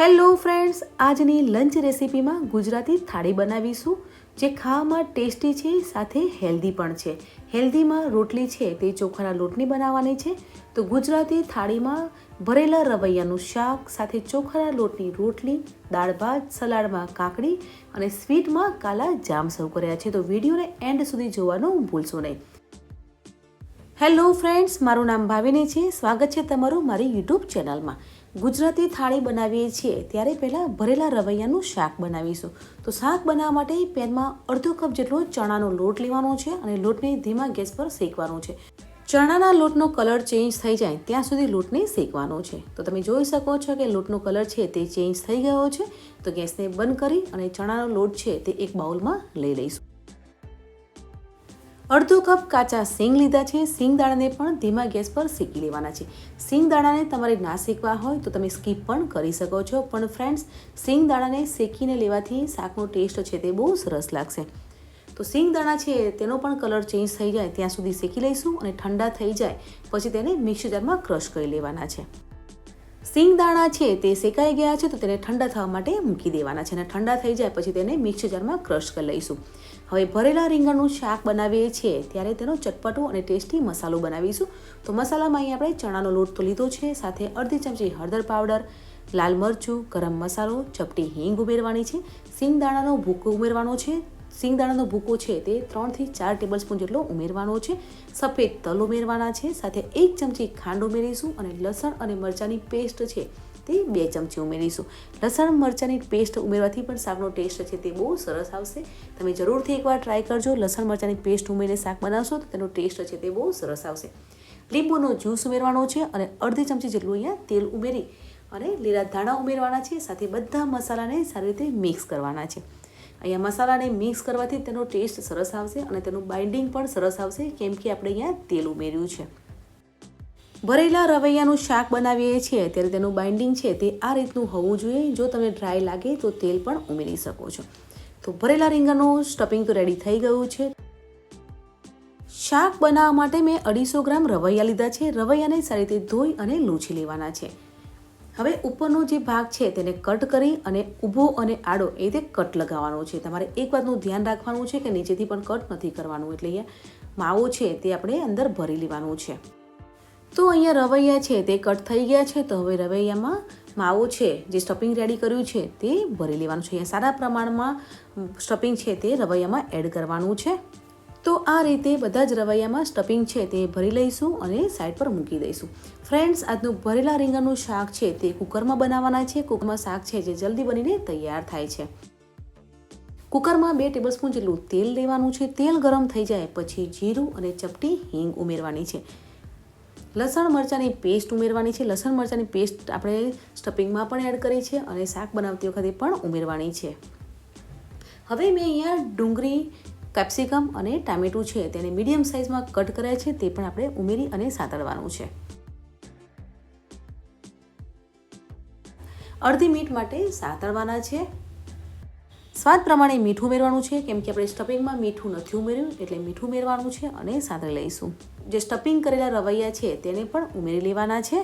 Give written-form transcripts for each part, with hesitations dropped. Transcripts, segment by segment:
Hello friends, આજની lunch રેસીપીમાં Gujarati થાળી બનાવીશું જે ખાવામાં ટેસ્ટી છે, સાથે હેલ્ધી પણ છે. હેલ્ધીમાં રોટલી છે તે ચોખાના લોટની બનાવવાની છે. તો ગુજરાતી થાળીમાં ભરેલા રવૈયાનું શાક સાથે ચોખાના લોટની રોટલી, દાળ ભાત, સલાડમાં કાકડી અને સ્વીટમાં કાલા જામ સર્વ કર્યા છે. તો વિડીયોને એન્ડ સુધી જોવાનું ભૂલશો નહીં. હેલો ફ્રેન્ડ્સ, મારું નામ ભાવિની છે. સ્વાગત છે તમારું મારી યુટ્યુબ ચેનલમાં. ગુજરાતી થાળી બનાવીએ છીએ ત્યારે પહેલાં ભરેલા રવૈયાનું શાક બનાવીશું. તો શાક બનાવવા માટે પેનમાં અડધો કપ જેટલો ચણાનો લોટ લેવાનો છે અને લોટને ધીમા ગેસ પર શેકવાનો છે. ચણાના લોટનો કલર ચેન્જ થઈ જાય ત્યાં સુધી લોટને શેકવાનો છે. તો તમે જોઈ શકો છો કે લોટનો કલર છે તે ચેન્જ થઈ ગયો છે. તો ગેસને બંધ કરી અને ચણાનો લોટ છે તે એક બાઉલમાં લઈ લઈશું. અડધો કપ કાચા સિંગ લીધા છે. સિંગ દાણાને પણ ધીમા ગેસ પર શેકી લેવાના છે. સિંગ દાણાને તમારે ના શેકવા હોય તો તમે સ્કીપ પણ કરી શકો છો. પણ ફ્રેન્ડ્સ, સિંગ દાણાને શેકીને લેવાથી શાકનો ટેસ્ટ છે તે બહુ સરસ લાગશે. તો સિંગ દાણા છે તેનો પણ કલર ચેન્જ થઈ જાય ત્યાં સુધી શેકી લઈશું અને ઠંડા થઈ જાય પછી તેને મિક્સર જારમાં ક્રશ કરી લેવાના છે. સિંગ દાણા છે તે શેકાઈ ગયા છે તો તેને ઠંડા થવા માટે મૂકી દેવાના છે અને ઠંડા થઈ જાય પછી તેને મિક્સર જારમાં ક્રશ કરી લઈશું. હવે ભરેલા રીંગણનું શાક બનાવીએ છીએ ત્યારે તેનો ચટપટો અને ટેસ્ટી મસાલો બનાવીશું. તો મસાલામાં અહીં આપણે ચણાનો લોટ તો લીધો છે, સાથે અડધી ચમચી હળદર પાવડર, લાલ મરચું, ગરમ મસાલો, ચપટી હિંગ ઉમેરવાની છે. સિંગદાણાનો ભૂકો ઉમેરવાનો છે. સિંગદાણાનો ભૂકો છે તે 3 થી 4 ટેબલસ્પૂન જેટલો ઉમેરવાનો છે. સફેદ તલ ઉમેરવાના છે, સાથે 1 ચમચી ખાંડ ઉમેરીશું અને લસણ અને મરચાંની પેસ્ટ છે તે 2 ચમચી ઉમેરીશું. લસણ મરચાંની પેસ્ટ ઉમેરવાથી પણ શાકનો ટેસ્ટ છે તે બહુ સરસ આવશે. તમે જરૂરથી એકવાર ટ્રાય કરજો. લસણ મરચાંની પેસ્ટ ઉમેરીને શાક બનાવશો તો તેનો ટેસ્ટ છે તે બહુ સરસ આવશે. લીંબુનો જ્યુસ ઉમેરવાનો છે અને અડધી ચમચી જેટલું અહીંયા તેલ ઉમેરી અને લીલા ધાણા ઉમેરવાના છે. સાથે બધા મસાલાને સારી રીતે મિક્સ કરવાના છે. અહીંયા મસાલાને મિક્સ કરવાથી તેનો ટેસ્ટ સરસ આવશે અને તેનું બાઇન્ડિંગ પણ સરસ આવશે, કેમ કે આપણે અહીંયા તેલ ઉમેર્યું છે. ભરેલા રવૈયાનું શાક બનાવીએ છીએ ત્યારે તેનું બાઇન્ડિંગ છે તે આ રીતનું હોવું જોઈએ. જો તમને ડ્રાય લાગે તો તેલ પણ ઉમેરી શકો છો. તો ભરેલા રીંગણનું સ્ટફિંગ તો રેડી થઈ ગયું છે. શાક બનાવવા માટે મેં 250 ગ્રામ રવૈયા લીધા છે. રવૈયાને સારી રીતે ધોઈ અને લૂછી લેવાના છે. હવે ઉપરનો જે ભાગ છે તેને કટ કરી અને ઊભો અને આડો એ રીતે કટ લગાવવાનો છે. તમારે એક વાતનું ધ્યાન રાખવાનું છે કે નીચેથી પણ કટ નથી કરવાનું. એટલે અહીંયા માવો છે તે આપણે અંદર ભરી લેવાનું છે. તો અહીંયા રવૈયા છે તે કટ થઈ ગયા છે. તો હવે રવૈયામાં માવો છે જે સ્ટફિંગ રેડી કર્યું છે તે ભરી લેવાનું છે. અહીંયા સારા પ્રમાણમાં સ્ટફિંગ છે તે રવૈયામાં એડ કરવાનું છે. તો આ રીતે બધા જ રવૈયામાં સ્ટફિંગ છે તે ભરી લઈશું અને સાઈડ પર મૂકી દઈશું. ફ્રેન્ડ્સ, આજનું ભરેલા રીંગણનું શાક છે તે કુકરમાં બનાવવાના છે. કુકરમાં શાક છે જે જલ્દી બનીને તૈયાર થાય છે. કુકરમાં 2 ટેબલસ્પૂન જેટલું તેલ લેવાનું છે. તેલ ગરમ થઈ જાય પછી જીરું અને ચપટી હિંગ ઉમેરવાની છે. લસણ મરચાંની પેસ્ટ ઉમેરવાની છે. લસણ મરચાંની પેસ્ટ આપણે સ્ટફિંગમાં પણ એડ કરી છે અને શાક બનાવતી વખતે પણ ઉમેરવાની છે. હવે મેં અહીંયા ડુંગળી, કેપ્સિકમ અને ટામેટું છે તેને મીડિયમ સાઇઝમાં કટ કર્યા છે તે પણ આપણે ઉમેરી અને સાતળવાનું છે. અડધી મિનિટ માટે સાતળવાના છે. સ્વાદ પ્રમાણે મીઠું ઉમેરવાનું છે, કેમ કે આપણે સ્ટફિંગમાં મીઠું નથી ઉમેર્યું એટલે મીઠું ઉમેરવાનું છે અને સાતળી લઈશું. જે સ્ટફિંગ કરેલા રવૈયા છે તેને પણ ઉમેરી લેવાના છે.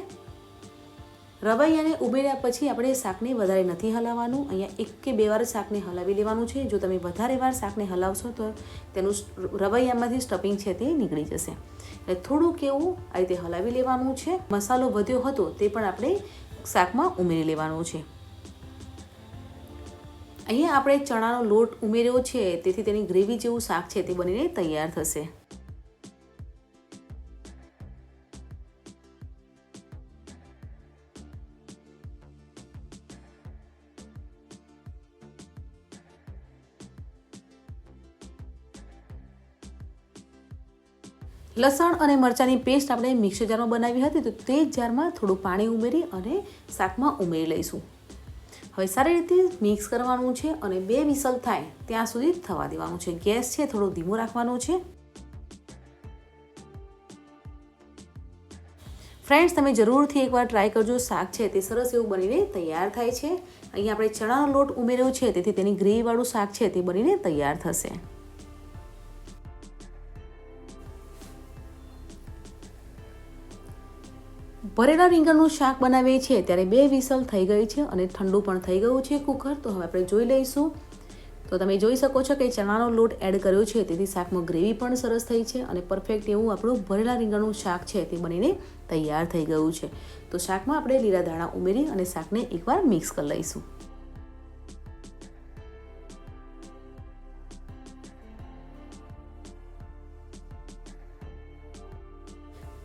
રવૈયાને ઉમેર્યા પછી આપણે શાકને વધારે નથી હલાવવાનું. અહીંયા 1 કે 2 વાર શાકને હલાવી લેવાનું છે. જો તમે વધારે વાર શાકને હલાવશો તો તેનું રવૈયામાંથી સ્ટફિંગ છે તે નીકળી જશે. એટલે થોડુંક એવું આ રીતે હલાવી લેવાનું છે. મસાલો વધ્યો હતો તે પણ આપણે શાકમાં ઉમેરી લેવાનું છે. અહીંયા આપણે ચણાનો લોટ ઉમેર્યો છે તેથી તેની ગ્રેવી જેવું શાક છે તે બનીને તૈયાર થશે. લસણ અને મરચાંની પેસ્ટ આપણે મિક્સર જારમાં બનાવી હતી તો તે જ જારમાં થોડું પાણી ઉમેરી અને શાકમાં ઉમેરી લઈશું. હવે સારી રીતે મિક્સ કરવાનું છે અને 2 વિસલ થાય ત્યાં સુધી થવા દેવાનું છે. ગેસ છે થોડો ધીમો રાખવાનો છે. ફ્રેન્ડ્સ, તમે જરૂરથી એકવાર ટ્રાય કરજો. શાક છે તે સરસ એવું બનીને તૈયાર થાય છે. અહીંયા આપણે ચણાનો લોટ ઉમેર્યો છે તેથી તેની ગ્રેવીવાળું શાક છે તે બનીને તૈયાર થશે. ભરેલા રીંગણનું શાક બનાવીએ છીએ ત્યારે 2 વિસલ થઈ ગઈ છે અને ઠંડુ પણ થઈ ગયું છે કુકર. તો હવે આપણે જોઈ લઈશું. તો તમે જોઈ શકો છો કે ચણાનો લોટ એડ કર્યો છે, તેથી શાકમાં ગ્રેવી પણ સરસ થઈ છે અને પરફેક્ટ એવું આપણું ભરેલા રીંગણનું શાક છે તે બનીને તૈયાર થઈ ગયું છે. તો શાકમાં આપણે લીલા ધાણા ઉમેરી અને શાકને એકવાર મિક્સ કરી લઈશું.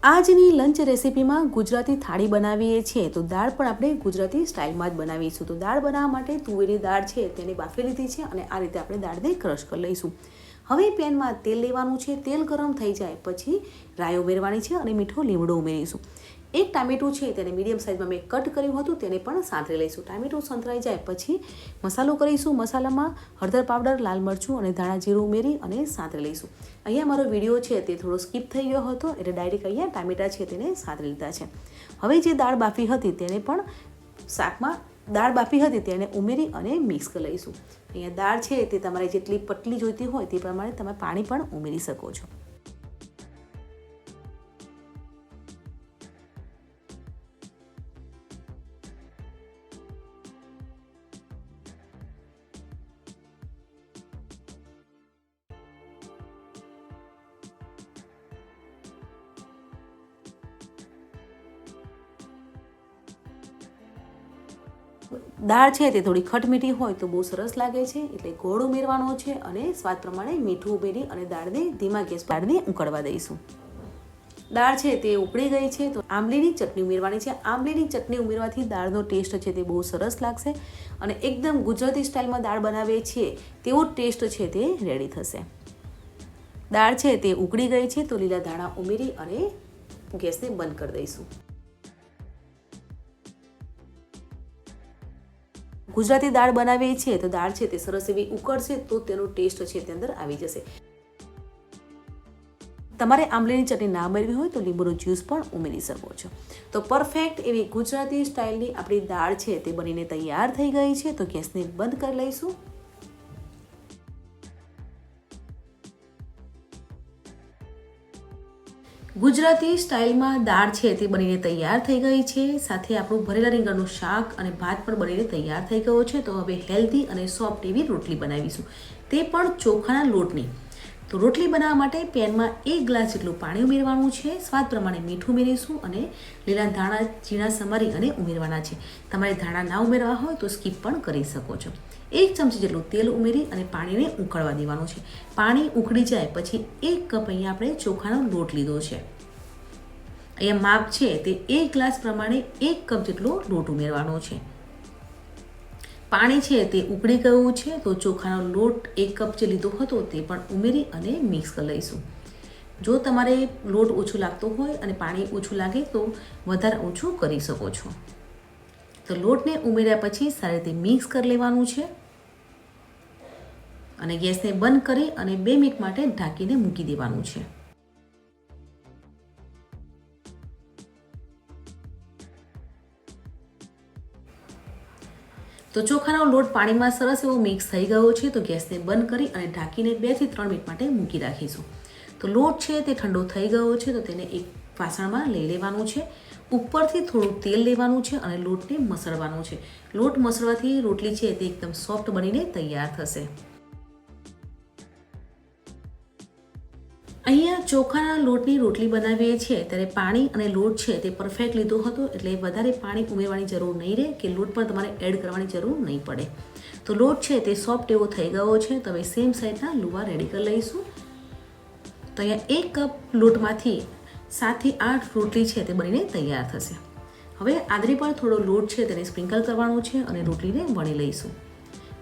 આજની લંચ રેસીપીમાં ગુજરાતી થાળી બનાવીએ છીએ. તો દાળ પણ આપણે ગુજરાતી સ્ટાઇલમાં જ બનાવીશું. તો દાળ બનાવવા માટે તુવેરની દાળ છે તેને બાફી લીધી છે અને આ રીતે આપણે દાળને ક્રશ કરી લઈશું. હવે પેનમાં તેલ લેવાનું છે. તેલ ગરમ થઈ જાય પછી રાઈ ઉમેરવાની છે અને મીઠો લીમડો ઉમેરીશું. એક ટામેટું છે તેને મીડિયમ સાઇઝમાં મેં કટ કર્યું હતું, તેને પણ સાંતળી લઈશું. ટામેટું સંતરાઈ જાય પછી મસાલો કરીશું. મસાલામાં હળદર પાવડર, લાલ મરચું અને ધાણા જીરું ઉમેરી અને સાંતળી લઈશું. અહીંયા મારો વિડીયો છે તે થોડો સ્કીપ થઈ ગયો હતો એટલે ડાયરેક્ટ અહીંયા ટામેટા છે તેને સાંતળી લીધા છે. હવે જે દાળ બાફી હતી તેને પણ શાકમાં તેને ઉમેરી અને મિક્સ કરી લઈશું. અહીંયા દાળ છે તે તમારે જેટલી પતલી જોઈતી હોય તે પ્રમાણે તમે પાણી પણ ઉમેરી શકો છો. દાળ છે તે થોડી ખટમીઠી હોય તો બહુ સરસ લાગે છે, એટલે ગોળ ઉમેરવાનો છે અને સ્વાદ પ્રમાણે મીઠું ઉમેરી અને દાળને ધીમા ગેસ પર ઉકળવા દઈશું. દાળ છે તે ઉકળી ગઈ છે તો આંબલીની ચટણી ઉમેરવાની છે. આંબલીની ચટણી ઉમેરવાથી દાળનો ટેસ્ટ છે તે બહુ સરસ લાગશે અને એકદમ ગુજરાતી સ્ટાઇલમાં દાળ બનાવીએ છીએ તેવો ટેસ્ટ છે તે રેડી થશે. દાળ છે તે ઉકળી ગઈ છે તો લીલા ધાણા ઉમેરી અને ગેસને બંધ કરી દઈશું. ગુજરાતી દાળ બનાવીએ છીએ તો દાળ છે તે સરસ એવી ઉકળશે તો તેનો ટેસ્ટ છે તે અંદર આવી જશે. તમારે આંબલીની ચટણી ના ઉમેરવી હોય તો લીંબુનો જ્યુસ પણ ઉમેરી શકો છો. તો પરફેક્ટ એવી ગુજરાતી સ્ટાઇલની આપણી દાળ છે તે બનીને તૈયાર થઈ ગઈ છે. તો ગેસને બંધ કરી લઈશું. ગુજરાતી સ્ટાઇલમાં દાળ છે તે બનીને તૈયાર થઈ ગઈ છે. સાથે આપણું ભરેલા રીંગણનું શાક અને ભાત પણ બનીને તૈયાર થઈ ગયો છે. તો હવે હેલ્ધી અને સોફ્ટ એવી રોટલી બનાવીશું, તે પણ ચોખાના લોટની. તો રોટલી બનાવવા માટે પેનમાં 1 ગ્લાસ જેટલું પાણી ઉમેરવાનું છે. સ્વાદ પ્રમાણે મીઠું ઉમેરીશું અને લીલા ધાણા ઝીણા સમારી અને ઉમેરવાના છે. તમારે ધાણા ના ઉમેરવા હોય તો સ્કીપ પણ કરી શકો છો. 1 ચમચી જેટલું તેલ ઉમેરી અને પાણીને ઉકળવા દેવાનું છે. પાણી ઉકળી જાય પછી 1 કપ અહીંયા આપણે ચોખાનો લોટ લીધો છે. અહીંયા માપ છે તે 1 ગ્લાસ પ્રમાણે 1 કપ જેટલો લોટ ઉમેરવાનો છે. પાણી છે તે ઉકળી ગયું છે તો ચોખાનો લોટ 1 કપ જે લીધો હતો તે પણ ઉમેરી અને મિક્સ કરી લઈશું. જો તમારે લોટ ઓછો લાગતો હોય અને પાણી ઓછું લાગે તો વધારે ઓછું કરી શકો છો. તો લોટને ઉમેર્યા પછી સારી રીતે મિક્સ કરી લેવાનું છે અને ગેસને બંધ કરી અને 2 મિનિટ માટે ઢાંકીને મૂકી દેવાનું છે. તો ચોખાનો લોટ પાણીમાં સરસ એવો મિક્સ થઈ ગયો છે. તો ગેસને બંધ કરી અને ઢાંકીને 2 થી 3 મિનિટ માટે મૂકી રાખીશું. તો લોટ છે તે ઠંડો થઈ ગયો છે તો તેને એક વાસણમાં લઈ લેવાનું છે. ઉપરથી થોડું તેલ લેવાનું છે અને લોટને મસળવાનો છે. લોટ મસળવાથી રોટલી છે તે એકદમ સોફ્ટ બનીને તૈયાર થશે. અહીંયા ચોખાના લોટની રોટલી બનાવીએ છીએ ત્યારે પાણી અને લોટ છે તે પરફેક્ટ લીધો હતો, એટલે વધારે પાણી ઉમેરવાની જરૂર નહીં રહે કે લોટ પણ તમારે એડ કરવાની જરૂર નહીં પડે. તો લોટ છે તે સોફ્ટ એવો થઈ ગયો છે. તો હવે સેમ સાઈડના લુવા રેડી કરી લઈશું. તો અહીંયા 1 કપ લોટમાંથી 7 થી 8 રોટલી છે તે બનીને તૈયાર થશે. હવે આદરી પર થોડો લોટ છે તેને સ્પ્રિંકલ કરવાનો છે અને રોટલીને વણી લઈશું.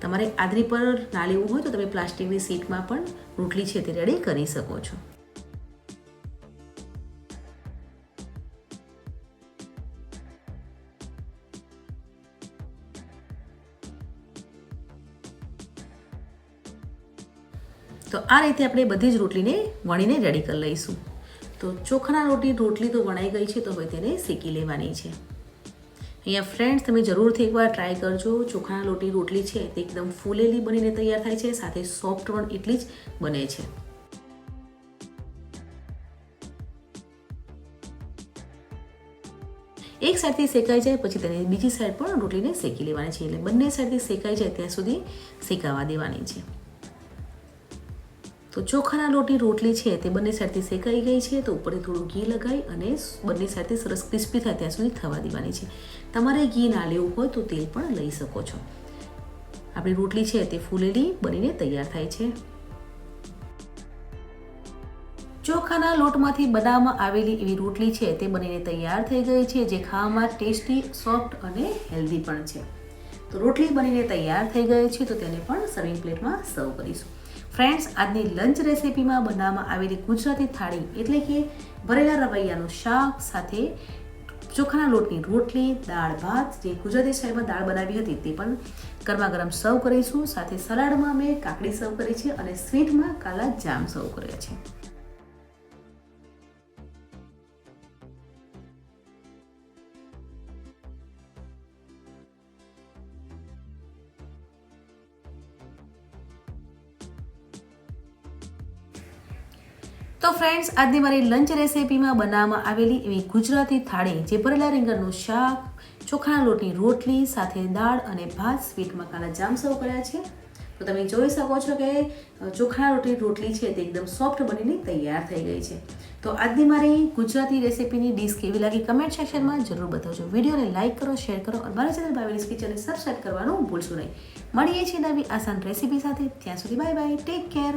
તમારે આદરી પર ના લેવું હોય તો તમે પ્લાસ્ટિકની શીટમાં પણ રોટલી છે તે રેડી કરી શકો છો. તો આ રીતે આપણે બધી જ રોટલીને વણીને રેડી કરી લઈશું. તો ચોખાના રોટલી તો વણાઈ ગઈ છે તો હવે તેને શેકી લેવાની છે. અહીંયા ફ્રેન્ડ્સ તમે જરૂરથી એકવાર ટ્રાય કરજો. ચોખાના લોટની રોટલી છે તે એકદમ ફૂલેલી બનીને તૈયાર થાય છે, સાથે સોફ્ટ પણ એટલી જ બને છે. એક સાઈડથી શેકાઈ જાય પછી તેને બીજી સાઈડ પણ રોટલીને શેકી લેવાની છે. એટલે બંને સાઈડથી શેકાઈ જાય ત્યાં સુધી શેકાવા દેવાની છે. તો ચોખાના લોટની રોટલી છે તે બંને સાઈડથી શેકાઈ ગઈ છે. તો ઉપરથી થોડું ઘી લગાવી અને બંને સાઈડથી સરસ ક્રિસ્પી થાય ત્યાં સુધી થવા દેવાની છે. તમારે ઘી ના લેવું હોય તો તેલ પણ લઈ શકો છો. આપણી રોટલી છે તે ફૂલેલી બનીને તૈયાર થાય છે. ચોખાના લોટમાંથી બનાવવામાં આવેલી એવી રોટલી છે તે બનીને તૈયાર થઈ ગઈ છે, જે ખાવામાં ટેસ્ટી, સોફ્ટ અને હેલ્ધી પણ છે. તો રોટલી બનીને તૈયાર થઈ ગઈ છે, તો તેને પણ સર્વિંગ પ્લેટમાં સર્વ કરીશું. ફ્રેન્ડ્સ, આજની લંચ રેસીપીમાં બનાવવામાં આવેલી ગુજરાતી થાળી એટલે કે ભરેલા રવૈયાનું શાક સાથે ચોખાના લોટની રોટલી, દાળ ભાત, જે ગુજરાતી સ્ટાઇલમાં દાળ બનાવી હતી તે પણ ગરમા ગરમ સર્વ કરીશું. સાથે સલાડમાં મેં કાકડી સર્વ કરી છે અને સ્વીટમાં કાલા જામ સર્વ કર્યા છે. તો ફ્રેન્ડ્સ, આજની મારી લંચ રેસીપીમાં બનાવવામાં આવેલી એવી ગુજરાતી થાળી, જે ભરેલા રીંગણનું શાક, ચોખાના લોટની રોટલી સાથે દાળ અને ભાત, સ્વીટમાં કાલા જામ સર્વ કર્યા છે. તો તમે જોઈ શકો છો કે ચોખાના લોટની રોટલી છે તે એકદમ સોફ્ટ બનીને તૈયાર થઈ ગઈ છે. તો આજની મારી ગુજરાતી રેસીપીની ડીશ કેવી લાગી કમેન્ટ સેક્શનમાં જરૂર બતાવજો. વિડીયોને લાઇક કરો, શેર કરો અને મારા ચેનલ ભાવેલીસ કિચનને સબસ્ક્રાઇબ કરવાનું ભૂલશો નહીં. મળીએ છીએ નવી આસાન રેસીપી સાથે. ત્યાં સુધી બાય બાય, ટેક કેર.